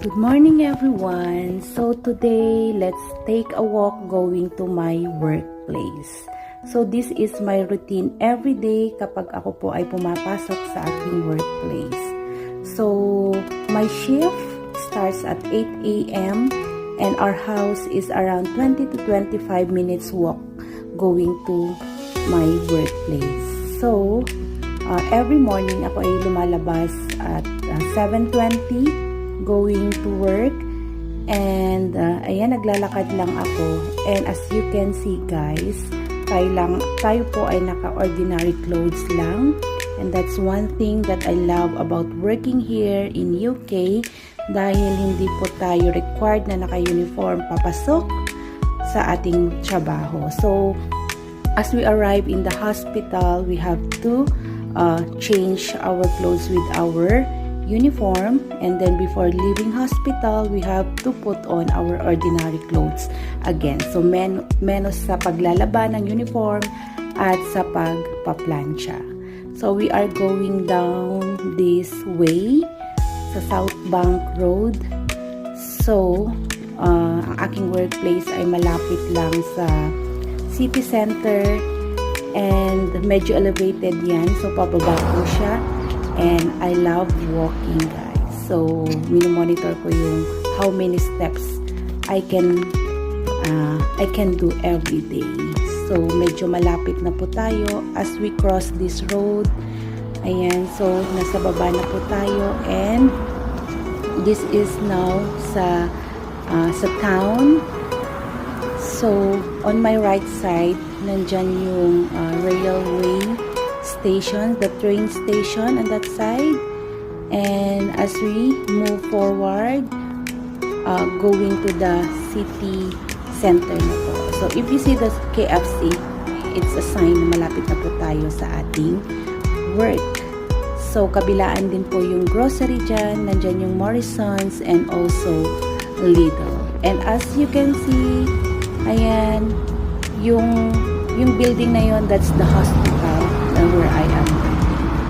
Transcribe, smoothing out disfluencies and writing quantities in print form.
Good morning everyone! So today, let's take a walk going to my workplace. So this is my routine every day kapag ako po ay pumapasok sa aking workplace. So my shift starts at 8 a.m. and our house is around 20 to 25 minutes walk going to my workplace. So every morning ako ay lumalabas at 7:20 going to work, and ayan, naglalakad lang ako, and as you can see guys, tayo po ay naka-ordinary clothes lang, and that's one thing that I love about working here in UK, dahil hindi po tayo required na naka-uniform papasok sa ating trabaho. So as we arrive in the hospital, we have to change our clothes with our uniform, and then before leaving hospital, we have to put on our ordinary clothes again. So menos sa paglalaban ng uniform at sa pagpaplansya. So we are going down this way sa South Bank Road. So ang aking workplace ay malapit lang sa city center, and medyo elevated yan, so pababa po siya. And I love walking guys. So minomonitor ko yung how many steps I can do every day. So medyo malapit na po tayo as we cross this road. Ayan, so nasa baba na po tayo, and this is now sa town. So on my right side, nandyan yung railway station, the train station on that side, and as we move forward, going to the city center na po. So if you see the KFC, it's a sign na malapit na po tayo sa ating work. So kabilaan din po yung grocery dyan, nandyan yung Morrisons and also Lidl. And as you can see, ayan, yung building na yon, that's the hospital where I am.